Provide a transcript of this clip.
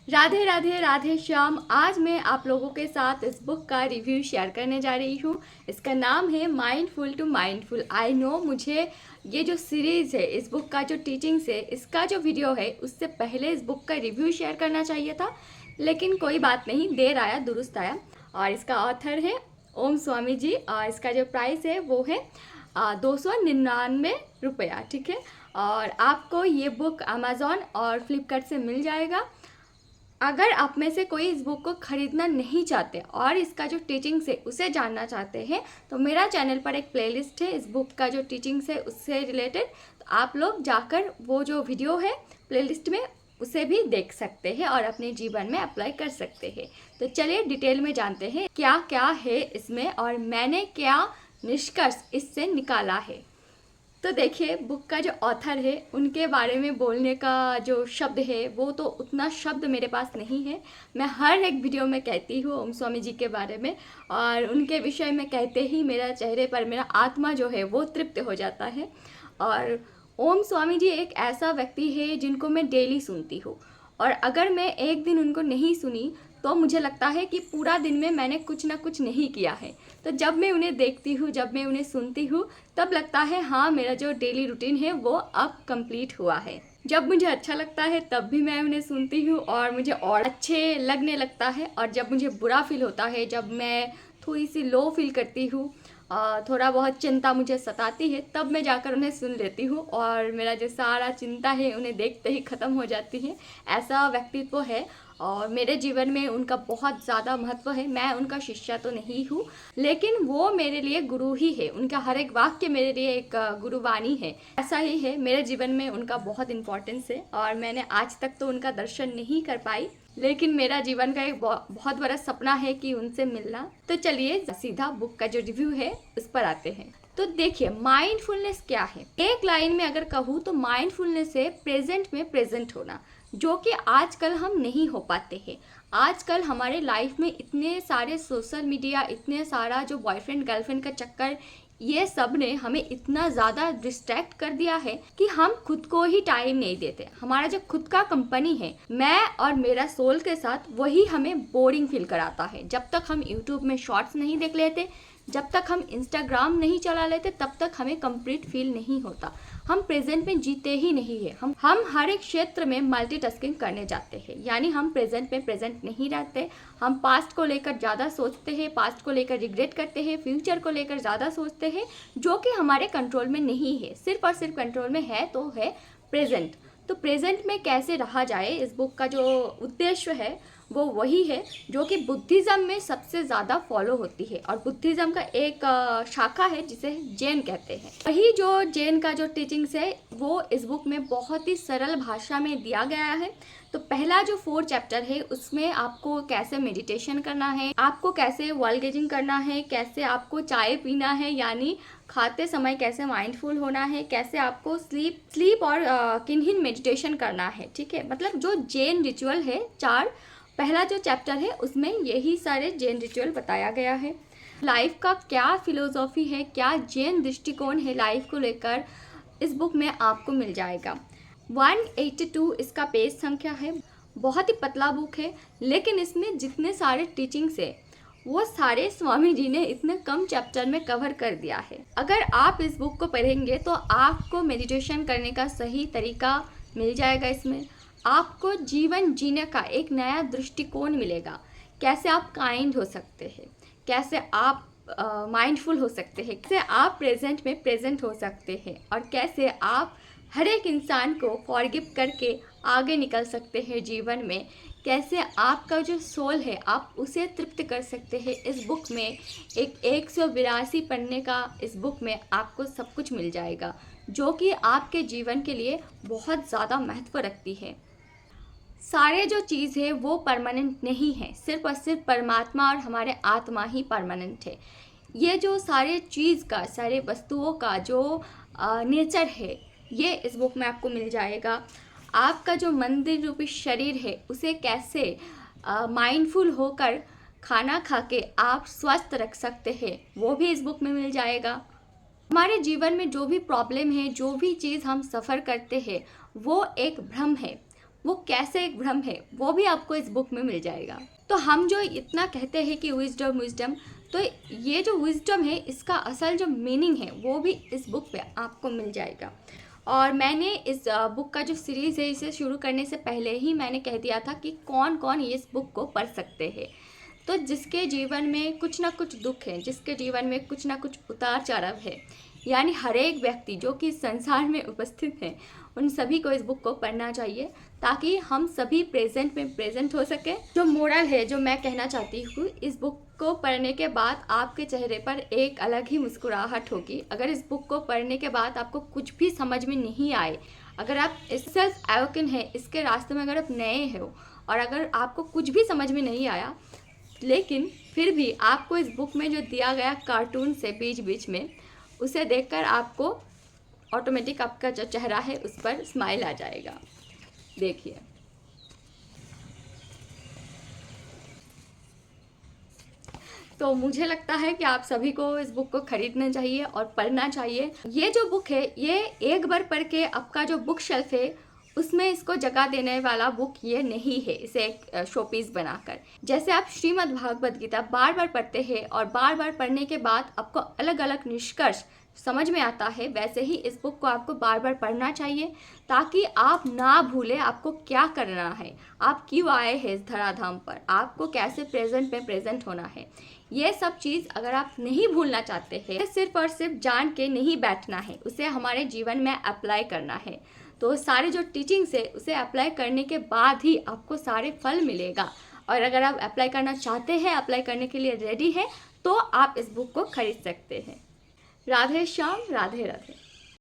राधे राधे राधे श्याम। आज मैं आप लोगों के साथ इस बुक का रिव्यू शेयर करने जा रही हूँ। इसका नाम है mindful to mindful. I know मुझे ये जो सीरीज़ है, इस बुक का जो टीचिंग्स है, इसका जो वीडियो है, उससे पहले इस बुक का रिव्यू शेयर करना चाहिए था, लेकिन कोई बात नहीं, देर आया दुरुस्त आया। और इसका ऑथर है ओम स्वामी जी और इसका जो प्राइस है वो है 299 रुपया। ठीक है, और आपको ये बुक अमेज़ॉन और फ्लिपकार्ट से मिल जाएगा। अगर आप में से कोई इस बुक को ख़रीदना नहीं चाहते और इसका जो टीचिंग्स है उसे जानना चाहते हैं, तो मेरा चैनल पर एक प्लेलिस्ट है इस बुक का जो टीचिंग्स है उससे रिलेटेड। तो आप लोग जाकर वो जो वीडियो है प्लेलिस्ट में उसे भी देख सकते हैं और अपने जीवन में अप्लाई कर सकते हैं। तो चलिए डिटेल में जानते हैं क्या क्या है इसमें और मैंने क्या निष्कर्ष इससे निकाला है। तो देखिए, बुक का जो ऑथर है उनके बारे में बोलने का जो शब्द है वो तो उतना शब्द मेरे पास नहीं है। मैं हर एक वीडियो में कहती हूँ ओम स्वामी जी के बारे में, और उनके विषय में कहते ही मेरा चेहरे पर मेरा आत्मा जो है वो तृप्त हो जाता है। और ओम स्वामी जी एक ऐसा व्यक्ति है जिनको मैं डेली सुनती हूँ, और अगर मैं एक दिन उनको नहीं सुनी तो मुझे लगता है कि पूरा दिन में मैंने कुछ ना कुछ नहीं किया है। तो जब मैं उन्हें देखती हूँ, जब मैं उन्हें सुनती हूँ, तब लगता है हाँ, मेरा जो डेली रूटीन है वो अब कंप्लीट हुआ है। जब मुझे अच्छा लगता है तब भी मैं उन्हें सुनती हूँ और मुझे और अच्छे लगने लगता है, और जब मुझे बुरा फील होता है, जब मैं थोड़ी सी लो फील करती हूँ, थोड़ा बहुत चिंता मुझे सताती है, तब मैं जाकर उन्हें सुन लेती हूँ और मेरा जो सारा चिंता है उन्हें देखते ही ख़त्म हो जाती है। ऐसा व्यक्तित्व है और मेरे जीवन में उनका बहुत ज़्यादा महत्व है। मैं उनका शिष्या तो नहीं हूँ, लेकिन वो मेरे लिए गुरु ही है। उनका हर एक वाक्य मेरे लिए एक गुरुवाणी है। ऐसा ही है, मेरे जीवन में उनका बहुत इम्पोर्टेंस है और मैंने आज तक तो उनका दर्शन नहीं कर पाई, लेकिन मेरा जीवन का एक बहुत बड़ा सपना है कि उनसे मिलना। तो चलिए सीधा बुक का जो रिव्यू है उस पर आते हैं। तो देखिए, माइंडफुलनेस क्या है। एक लाइन में अगर कहूँ तो माइंडफुलनेस है प्रेजेंट में प्रेजेंट होना, जो कि आजकल हम नहीं हो पाते हैं। आजकल हमारे लाइफ में इतने सारे सोशल मीडिया, इतने सारा जो बॉयफ्रेंड गर्लफ्रेंड का चक्कर, ये सब ने हमें इतना ज़्यादा डिस्ट्रैक्ट कर दिया है कि हम खुद को ही टाइम नहीं देते। हमारा जो खुद का कंपनी है, मैं और मेरा सोल के साथ, वही हमें बोरिंग फील कराता है। जब तक हम यूट्यूब में शॉर्ट्स नहीं देख लेते, जब तक हम इंस्टाग्राम नहीं चला लेते, तब तक हमें कंप्लीट फील नहीं होता। हम प्रेजेंट में जीते ही नहीं है। हम हर एक क्षेत्र में मल्टीटास्किंग करने जाते हैं, यानी हम प्रेजेंट में प्रेजेंट नहीं रहते। हम पास्ट को लेकर ज़्यादा सोचते हैं, पास्ट को लेकर रिग्रेट करते हैं, फ्यूचर को लेकर ज़्यादा सोचते हैं, जो कि हमारे कंट्रोल में नहीं है। सिर्फ और सिर्फ कंट्रोल में है तो है प्रेजेंट। तो प्रेजेंट में कैसे रहा जाए, इस बुक का जो उद्देश्य है वो वही है जो कि बुद्धिज़्म में सबसे ज़्यादा फॉलो होती है। और बुद्धिज़्म का एक शाखा है जिसे जैन कहते हैं। वही जो जैन का जो टीचिंग्स है वो इस बुक में बहुत ही सरल भाषा में दिया गया है। तो पहला जो 4 चैप्टर है उसमें आपको कैसे मेडिटेशन करना है, आपको कैसे वॉल गेजिंग करना है, कैसे आपको चाय पीना है, यानी खाते समय कैसे माइंडफुल होना है, कैसे आपको स्लीप और किन्हीं मेडिटेशन करना है। ठीक है, मतलब जो जैन रिचुअल है 4, पहला जो चैप्टर है उसमें यही सारे जैन रिचुअल बताया गया है। लाइफ का क्या फिलोसॉफी है, क्या जैन दृष्टिकोण है लाइफ को लेकर, इस बुक में आपको मिल जाएगा। 182 इसका पेज संख्या है। बहुत ही पतला बुक है, लेकिन इसमें जितने सारे टीचिंग्स है वो सारे स्वामी जी ने इतने कम चैप्टर में कवर कर दिया है। अगर आप इस बुक को पढ़ेंगे तो आपको मेडिटेशन करने का सही तरीका मिल जाएगा। इसमें आपको जीवन जीने का एक नया दृष्टिकोण मिलेगा। कैसे आप काइंड हो सकते हैं, कैसे आप माइंडफुल हो सकते हैं, कैसे आप प्रेजेंट में प्रेजेंट हो सकते हैं, और कैसे आप हर एक इंसान को फॉरगिव करके आगे निकल सकते हैं जीवन में। कैसे आपका जो सोल है आप उसे तृप्त कर सकते हैं। इस बुक में एक 182 पन्ने का इस बुक में आपको सब कुछ मिल जाएगा, जो कि आपके जीवन के लिए बहुत ज़्यादा महत्व रखती है। सारे जो चीज़ है वो परमानेंट नहीं है, सिर्फ और सिर्फ परमात्मा और हमारे आत्मा ही परमानेंट है। ये जो सारे चीज़ का, सारे वस्तुओं का जो नेचर है, ये इस बुक में आपको मिल जाएगा। आपका जो मंदिर रूपी शरीर है उसे कैसे माइंडफुल होकर खाना खा के आप स्वस्थ रख सकते हैं, वो भी इस बुक में मिल जाएगा। हमारे जीवन में जो भी प्रॉब्लम है, जो भी चीज़ हम सफ़र करते हैं, वो एक भ्रम है। वो कैसे एक भ्रम है वो भी आपको इस बुक में मिल जाएगा। तो हम जो इतना कहते हैं कि विजडम विजडम, तो ये जो विजडम है इसका असल जो मीनिंग है वो भी इस बुक पे आपको मिल जाएगा। और मैंने इस बुक का जो सीरीज़ है इसे शुरू करने से पहले ही मैंने कह दिया था कि कौन कौन ये इस बुक को पढ़ सकते हैं। तो जिसके जीवन में कुछ ना कुछ दुख है, जिसके जीवन में कुछ ना कुछ उतार चढ़ाव है, यानी हर एक व्यक्ति जो कि संसार में उपस्थित है, उन सभी को इस बुक को पढ़ना चाहिए ताकि हम सभी प्रेजेंट में प्रेजेंट हो सके। जो मोरल है जो मैं कहना चाहती हूँ, इस बुक को पढ़ने के बाद आपके चेहरे पर एक अलग ही मुस्कुराहट होगी। अगर इस बुक को पढ़ने के बाद आपको कुछ भी समझ में नहीं आए, अगर आप इस सेल्फ एवोकन है इसके रास्ते में अगर आप नए हो और अगर आपको कुछ भी समझ में नहीं आया, लेकिन फिर भी आपको इस बुक में जो दिया गया कार्टून से बीच बीच में, उसे देखकर आपको ऑटोमेटिक आपका जो चेहरा है उस पर स्माइल आ जाएगा। देखिए, तो मुझे लगता है कि आप सभी को इस बुक को खरीदना चाहिए और पढ़ना चाहिए। ये जो बुक है ये एक बार पढ़ के आपका जो बुक शेल्फ है उसमें इसको जगह देने वाला बुक ये नहीं है, इसे एक शोपीस बनाकर। जैसे आप श्रीमद् भागवत गीता बार बार पढ़ते हैं और बार बार पढ़ने के बाद आपको अलग अलग निष्कर्ष समझ में आता है, वैसे ही इस बुक को आपको बार बार पढ़ना चाहिए ताकि आप ना भूलें आपको क्या करना है, आप क्यों आए हैं इस धराधाम पर, आपको कैसे प्रेजेंट में प्रेजेंट होना है। ये सब चीज़ अगर आप नहीं भूलना चाहते हैं, सिर्फ और सिर्फ जान के नहीं बैठना है, उसे हमारे जीवन में अप्लाई करना है। तो सारे जो टीचिंग्स है उसे अप्लाई करने के बाद ही आपको सारे फल मिलेगा। और अगर आप अप्लाई करना चाहते हैं, अप्लाई करने के लिए रेडी है, तो आप इस बुक को खरीद सकते हैं। राधे श्याम, राधे राधे।